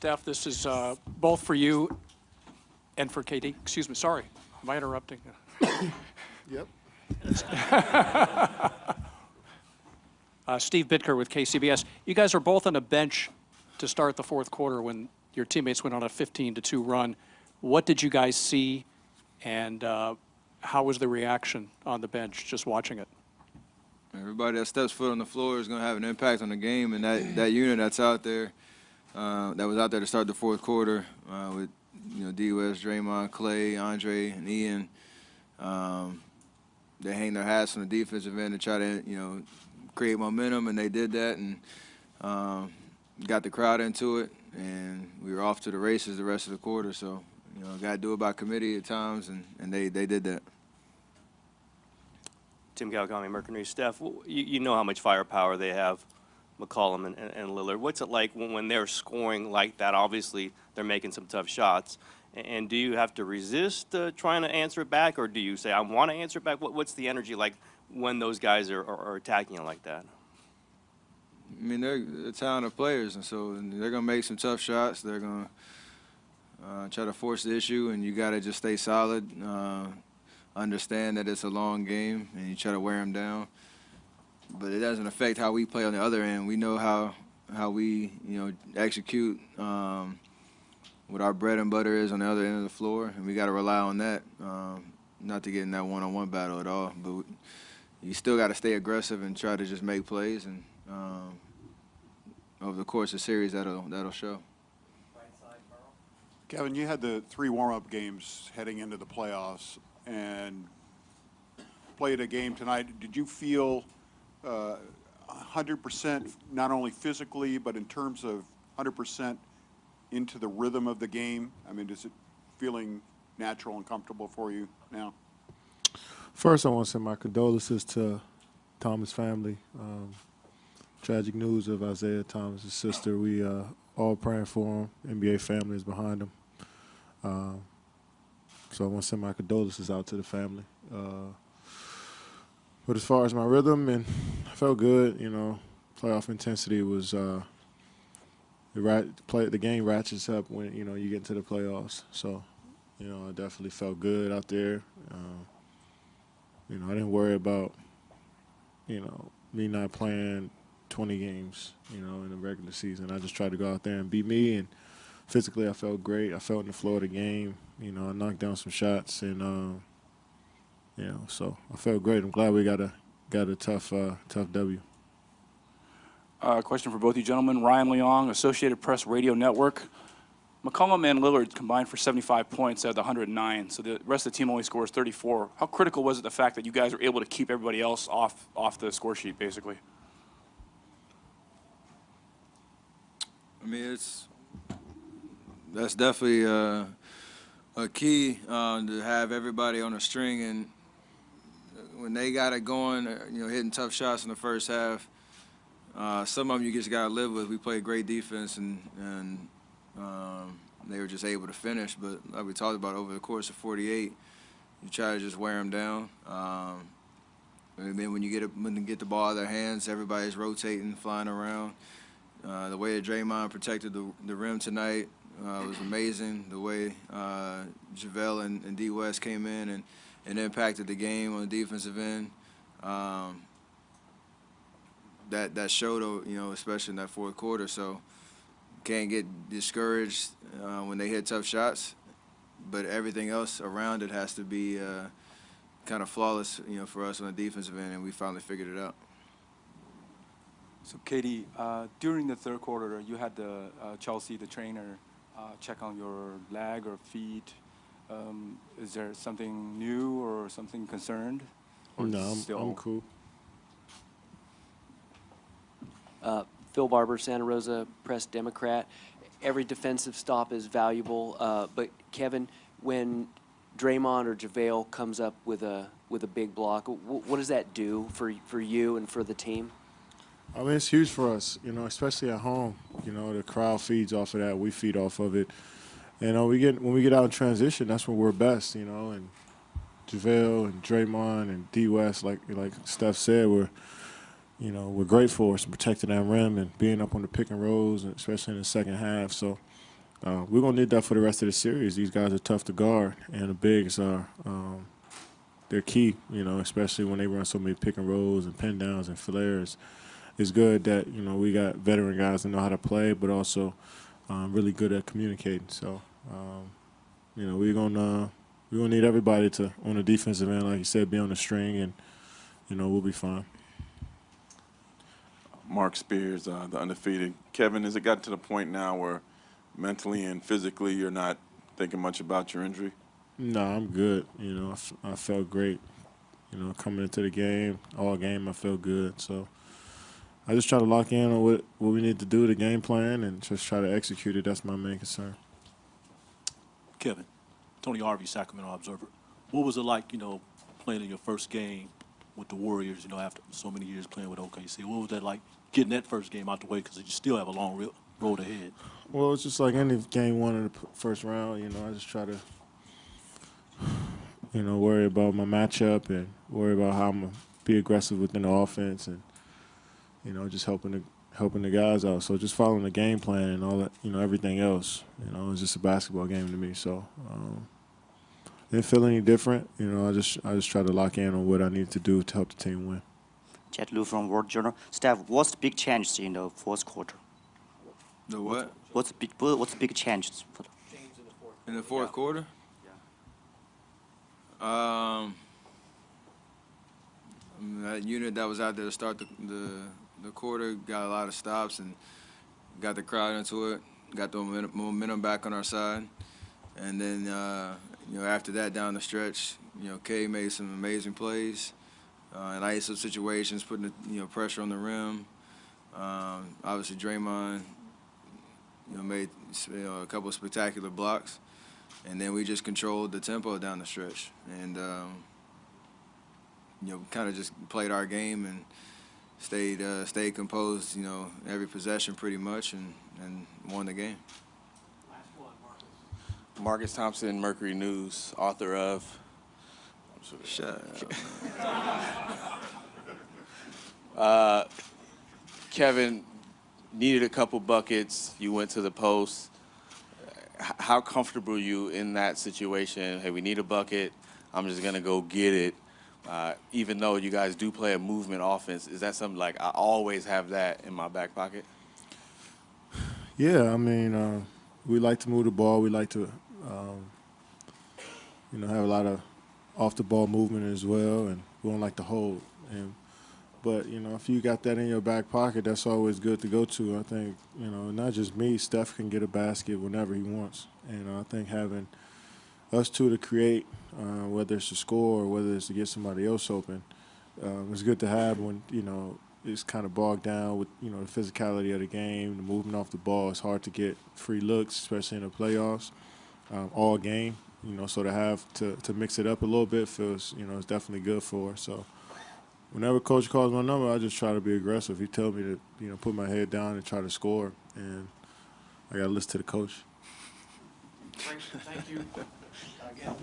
Steph, this is both for you and for KD. Excuse me, sorry. Am I interrupting? Yep. Steve Bitker with KCBS. You guys are both on a bench to start the fourth quarter when your teammates went on a 15-2 run. What did you guys see, and how was the reaction on the bench just watching it? Everybody that steps foot on the floor is going to have an impact on the game, and that unit that's out there, that was out there to start the fourth quarter with D. West, Draymond, Clay, Andre, and Ian. They hang their hats on the defensive end to try to create momentum, and they did that, and got the crowd into it, and we were off to the races the rest of the quarter. So got to do it by committee at times, and they did that. Tim Galgami, Mercury. Steph, you know how much firepower they have, McCollum and Lillard. What's it like when they're scoring like that? Obviously, they're making some tough shots. And do you have to resist trying to answer it back, or do you say, I want to answer it back? What's the energy like when those guys are attacking it like that? I mean, they're talented players, and so they're going to make some tough shots. They're going to try to force the issue, and you got to just stay solid. Understand that it's a long game, and you try to wear them down. But it doesn't affect how we play on the other end. We know how we execute what our bread and butter is on the other end of the floor, and we got to rely on that, not to get in that one-on-one battle at all. But you still got to stay aggressive and try to just make plays, and over the course of the series, that'll show. Kevin, you had the 3 warm-up games heading into the playoffs and played a game tonight. Did you feel 100% not only physically but in terms of 100% into the rhythm of the game? I mean, is it feeling natural and comfortable for you now? First, I want to send my condolences to Thomas' family. Tragic news of Isaiah Thomas' sister. We all praying for him. NBA family is behind him. So I want to send my condolences out to the family. But as far as my rhythm, and I felt good. Playoff intensity was the game ratchets up when you get into the playoffs. So I definitely felt good out there. I didn't worry about me not playing 20 games in the regular season. I just tried to go out there and beat me, and physically I felt great. I felt in the flow of the game. I knocked down some shots, and so I felt great. I'm glad we got a tough W. Question for both you gentlemen. Ryan Leong, Associated Press Radio Network. McCollum and Lillard combined for 75 points out of the 109, so the rest of the team only scores 34. How critical was it the fact that you guys were able to keep everybody else off the score sheet, basically? I mean, that's definitely a key to have everybody on a string, and when they got it going, hitting tough shots in the first half. Some of them you just got to live with. We played great defense, and they were just able to finish. But like we talked about, over the course of 48, you try to just wear them down. And then when you get the ball out of their hands, everybody's rotating, flying around. The way that Draymond protected the rim tonight was amazing. The way JaVale and D. West came in and impacted the game on the defensive end. That showed, especially in that fourth quarter. So can't get discouraged when they hit tough shots, but everything else around it has to be kind of flawless, for us on the defensive end, and we finally figured it out. So, Katie, during the third quarter, you had Chelsea, the trainer, check on your leg or feet. Is there something new or something concerned? Or no, I'm cool. Phil Barber, Santa Rosa Press Democrat. Every defensive stop is valuable, but Kevin, when Draymond or JaVale comes up with a big block, what does that do for you and for the team? I mean, it's huge for us, especially at home. The crowd feeds off of that. We feed off of it. And when we get out in transition, that's when we're best, and JaVale and Draymond and D. West, like Steph said, we're great for us protecting that rim and being up on the pick and rolls, and especially in the second half. So we're going to need that for the rest of the series. These guys are tough to guard, and the bigs are they're key, especially when they run so many pick and rolls and pin downs and flares. It's good that, we got veteran guys that know how to play, but also really good at communicating. So, we're gonna need everybody to, on the defensive end, like you said, be on the string, and we'll be fine. Mark Spears, the undefeated. Kevin, has it gotten to the point now where mentally and physically you're not thinking much about your injury? No, I'm good. I felt great. Coming into the game, all game, I felt good. So I just try to lock in on what we need to do, the game plan, and just try to execute it. That's my main concern. Kevin, Tony Harvey, Sacramento Observer. What was it like, playing in your first game with the Warriors, after so many years playing with OKC? What was that like, getting that first game out the way, because you still have a long road ahead? Well, it's just like any game one in the first round. I just try to, worry about my matchup and worry about how I'm going to be aggressive within the offense and, just helping the guys out. So just following the game plan and all that, everything else, it's just a basketball game to me. So didn't feel any different. I just try to lock in on what I need to do to help the team win. Jet Lu from World Journal. Steph, what's the big change in the fourth quarter? The what? What's the big change for the In the fourth quarter? That unit that was out there to start the quarter got a lot of stops and got the crowd into it, got the momentum back on our side. And then, after that down the stretch, K made some amazing plays in ISO situations, putting pressure on the rim. Obviously, Draymond, made a couple of spectacular blocks. And then we just controlled the tempo down the stretch, and kind of just played our game and stayed composed. Every possession pretty much, and won the game. Marcus Thompson, Mercury News, author of. Shut up. Kevin needed a couple buckets. You went to the post. How comfortable are you in that situation? Hey, we need a bucket. I'm just going to go get it. Even though you guys do play a movement offense, is that something like I always have that in my back pocket? Yeah, we like to move the ball. We like to, have a lot of off-the-ball movement as well, and we don't like to hold. But, if you got that in your back pocket, that's always good to go to. I think, not just me, Steph can get a basket whenever he wants. And I think having us two to create, whether it's to score or whether it's to get somebody else open, it's good to have when, it's kind of bogged down with, the physicality of the game, the movement off the ball. It's hard to get free looks, especially in the playoffs, all game. So to have to mix it up a little bit feels, it's definitely good for us. So whenever coach calls my number, I just try to be aggressive. He tells me to, put my head down and try to score, and I got to listen to the coach. Thank you. Again,